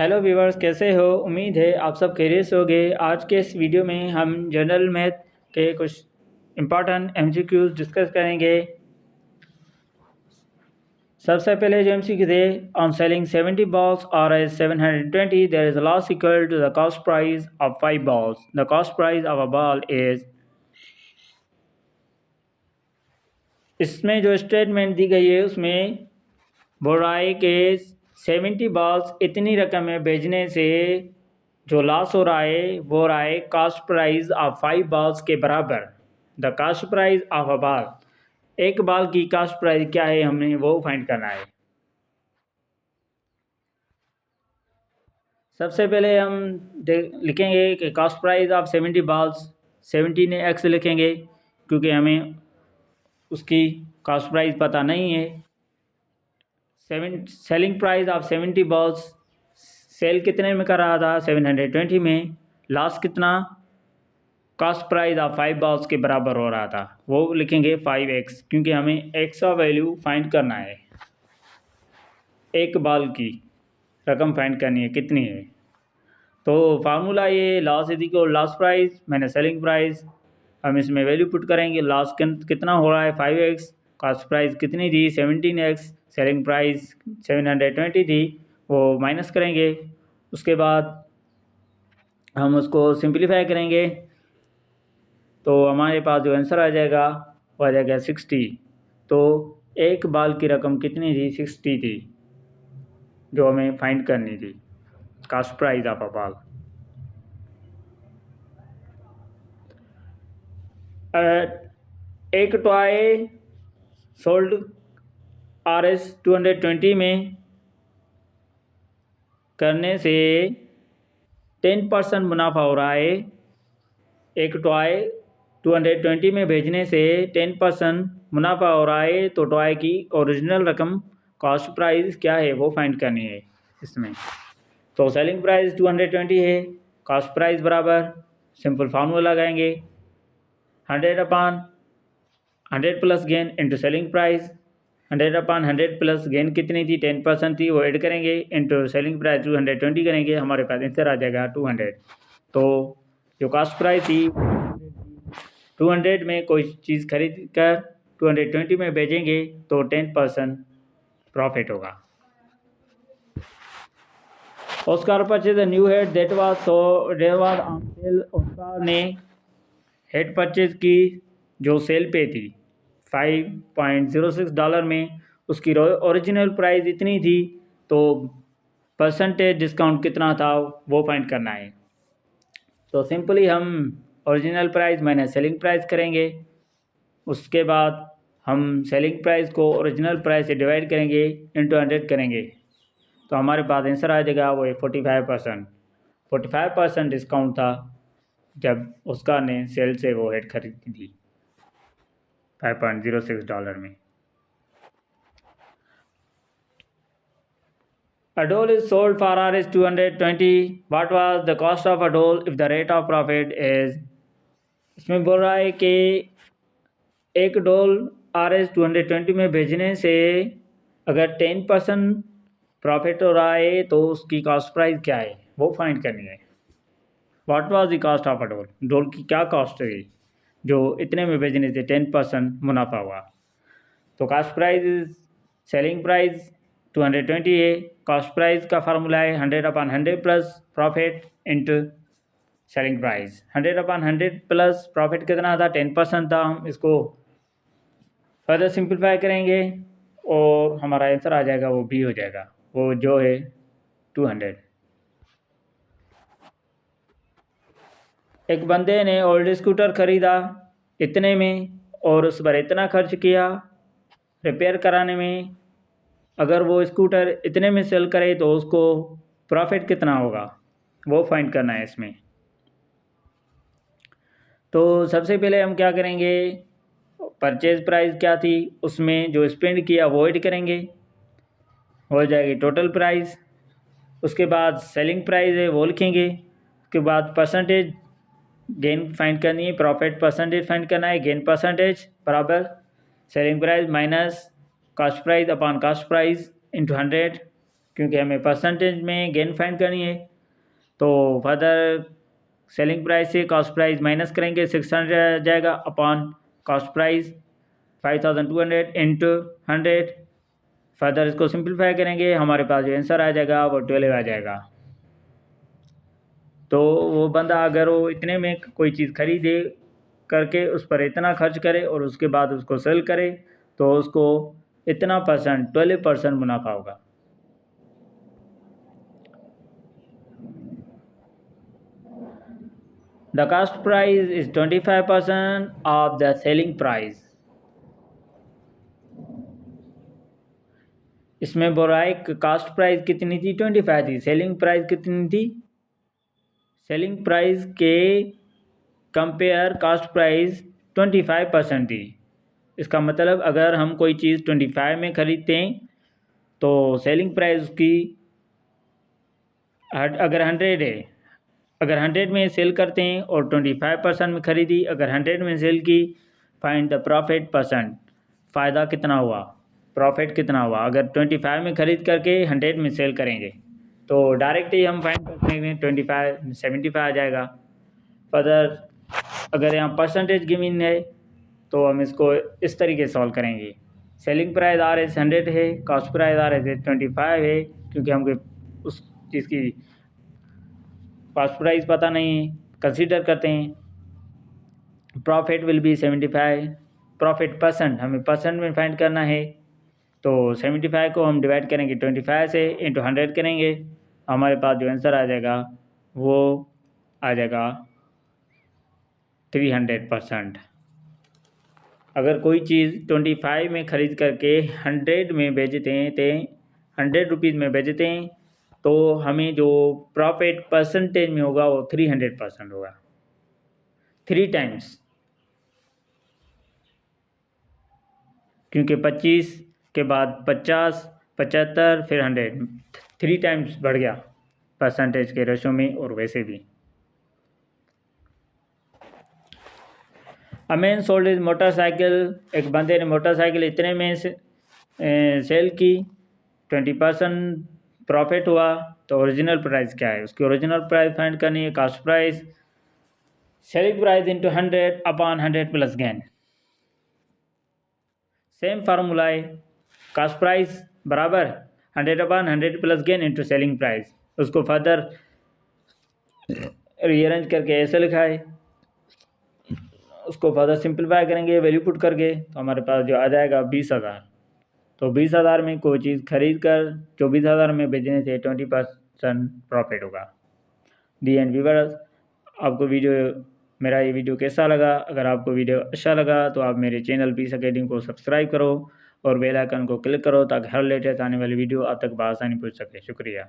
Hello viewers, कैसे हो? उम्मीद है आप सब खैरियत से होंगे। आज के इस वीडियो में हम जनरल मैथ के कुछ इम्पॉर्टेंट एमसीक्यूज डिस्कस करेंगे। सबसे पहले जो एमसीक्यू थे, on selling 70 balls or as 720 there is a loss equal to the cost price of 5 balls. The cost price of a ball is। इसमें जो स्टेटमेंट दी गई है उसमें बोल रहा है कि 70 balls इतनी रकम में बेचने से जो लॉस हो रहा है वो हो रहा है कास्ट प्राइस ऑफ 5 balls के बराबर। The cost price of a ball, एक बॉल की कास्ट प्राइस क्या है हमें वो फाइंड करना है। सबसे पहले हम लिखेंगे कि कास्ट प्राइस ऑफ 70 balls, 70 ने एक्स लिखेंगे क्योंकि हमें उसकी कास्ट प्राइस पता नहीं है। Selling price of 70 balls, sell कितने में कर रहा था? 720 में। लॉस कितना? कास्ट प्राइस ऑफ 5 balls के बराबर हो रहा था, वो लिखेंगे 5x क्योंकि हमें x का वैल्यू फाइंड करना है। एक बॉल की रकम फाइंड करनी है कितनी है। तो फार्मूला ये loss is equal loss price मैंने सेलिंग प्राइस। हम इसमें वैल्यू पुट करेंगे। लॉस कितना हो रहा है? 5x। कास्ट प्राइस कितनी थी? 17x। सेलिंग प्राइस 720 थी, वो माइनस करेंगे। उसके बाद हम उसको सिंप्लीफाई करेंगे तो हमारे पास जो आंसर आ जाएगा वो आ जाएगा 60। तो एक बाल की रकम कितनी थी? 60 थी, जो हमें फाइंड करनी थी, कास्ट प्राइस ऑफ अ बाल। एक टॉय सोल्ड RS 220 में करने से 10% मुनाफा हो रहा है। एक टॉय 220 में भेजने से 10% मुनाफा हो रहा है, तो टॉय की ओरिजिनल रकम कॉस्ट प्राइस क्या है वो फाइंड करनी है इसमें। तो सेलिंग प्राइस 220 है, कॉस्ट प्राइस बराबर सिंपल फार्मूला लगाएंगे 100/100 plus gain into selling price. 100/100 plus gain कितनी थी? 10% थी, वो ऐड करेंगे इंटू सेलिंग प्राइस 220 करेंगे, हमारे पास आंसर आ जाएगा 200। तो जो कॉस्ट प्राइस थी 200 में कोई चीज़ खरीद कर 220 में बेचेंगे तो 10% प्रॉफिट होगा। Oscar purchase a new head that was on sale. Oscar ने हेड परचेज की जो सेल पे थी $5.06 में। उसकी ओरिजिनल प्राइस इतनी थी, तो परसेंटेज डिस्काउंट कितना था वो फाइंड करना है। तो सिंपली हम original price minus selling price करेंगे। उसके बाद हम सेलिंग प्राइस को ओरिजिनल प्राइस से डिवाइड करेंगे, इंटू 100 करेंगे, तो हमारे पास आंसर आ जाएगा वो 45% डिस्काउंट था जब उसका ने सेल से वो हेड खरीदी थी $5.06 में। A doll is sold for Rs 220. What was the cost of a doll if the rate of profit is? इसमें बोल रहा है कि एक डॉल Rs 220 में भेजने से अगर 10% प्रॉफिट हो रहा है तो उसकी कॉस्ट प्राइस क्या है वो फाइंड करनी है। What was the cost of a doll, doll की क्या कॉस्ट है जो इतने में बेचने से 10% मुनाफा हुआ। तो cost price is selling price 220 है। कॉस्ट प्राइस का फार्मूला है 100/100 plus profit into selling price. 100/100 plus profit कितना था? 10% था। हम इसको फर्दर सिंप्लीफाई करेंगे और हमारा आंसर आ जाएगा वो भी हो जाएगा, वो जो है 200। एक बंदे ने ओल्ड स्कूटर ख़रीदा इतने में और उस पर इतना खर्च किया रिपेयर कराने में। अगर वो स्कूटर इतने में सेल करे तो उसको प्रॉफिट कितना होगा वो फाइंड करना है इसमें। तो सबसे पहले हम क्या करेंगे, परचेज प्राइस क्या थी उसमें जो स्पेंड किया वो ऐड करेंगे, हो जाएगी टोटल प्राइस। उसके बाद सेलिंग प्राइस है वो लिखेंगे। उसके बाद परसेंटेज गेन फाइंड करनी है, प्रॉफिट परसेंटेज फाइंड करना है, गेन परसेंटेज बराबर selling price minus cost price upon cost price into 100। क्योंकि हमें परसेंटेज में गेन फाइंड करनी है। तो फर्दर सेलिंग प्राइस से कॉस्ट प्राइस माइनस करेंगे, 600 आ जाएगा upon cost price 5200 into 100। Further इसको सिंप्लीफाई करेंगे, हमारे पास जो आंसर आ जाएगा वो 12 आ जाएगा। तो वो बंदा अगर वो इतने में कोई चीज़ खरीदे करके उस पर इतना खर्च करे और उसके बाद उसको सेल करे तो उसको इतना परसेंट 12% मुनाफा होगा। The cost price is 25% of the selling price. इसमें बोल रहा है कास्ट प्राइस कितनी थी, 25 थी। सेलिंग प्राइस कितनी थी, सेलिंग प्राइस के कंपेयर कास्ट प्राइस 25% थी। इसका मतलब अगर हम कोई चीज़ 25 में खरीदते हैं तो सेलिंग प्राइस की अगर 100 है, अगर 100 में सेल करते हैं और 25% में खरीदी, अगर 100 में सेल की, फाइंड द प्रॉफिट परसेंट, फ़ायदा कितना हुआ, प्रॉफिट कितना हुआ। अगर 25 में खरीद करके 100 में सेल करेंगे तो डायरेक्ट ही हम फाइंड कर देंगे, 25 75 आ जाएगा। फर्दर अगर यहाँ परसेंटेज गिवन है तो हम इसको इस तरीके से सॉल्व करेंगे। सेलिंग प्राइस आर एस 100 है, कॉस्ट प्राइस आर एस 25 है, क्योंकि हमको उस चीज़ की कॉस्ट प्राइस पता नहीं है, कंसीडर करते हैं। Profit will be 75, profit percent हमें परसेंट में फाइंड करना है। तो 75 को हम डिवाइड करेंगे 25 से, इंटू 100 करेंगे, हमारे पास जो आंसर आ जाएगा वो आ जाएगा 300%। अगर कोई चीज़ 25 में ख़रीद करके 100 में बेचते हैं तो 100 रुपीज़ में बेचते हैं तो हमें जो प्रॉफिट परसेंटेज में होगा वो 300% होगा, 3 टाइम्स। क्योंकि 25 के बाद 50, 75 फिर 100, 3 टाइम्स बढ़ गया परसेंटेज के रेशो में। और वैसे भी अमेन सोल्ड इज मोटरसाइकिल, एक बंदे ने मोटरसाइकिल इतने में सेल की, 20% प्रॉफिट हुआ। तो ओरिजिनल प्राइस क्या है, उसकी ओरिजिनल प्राइस फाइंड करनी है, cost price selling price into 100 upon 100 plus gain. Same formula है, कास्ट प्राइस बराबर 100 upon 100 plus gain into selling price. उसको फर्दर रीअरेंज करके ऐसे लिखा है, उसको फर्दर सिंप्लीफाई करेंगे वैल्यू पुट करके तो हमारे पास जो आ जाएगा 20,000। तो 20,000 में कोई चीज़ खरीद कर 24,000 में बेचने से 20% प्रॉफिट होगा। दी एंड व्यूअर्स, आपको मेरा ये वीडियो कैसा लगा? अगर आपको वीडियो अच्छा लगा तो आप मेरे चैनल पीस अकेडमी को सब्सक्राइब करो और बेल आइकन को क्लिक करो ताकि हर लेटेस्ट आने वाली वीडियो आप तक बआसानी पहुँच सके। शुक्रिया।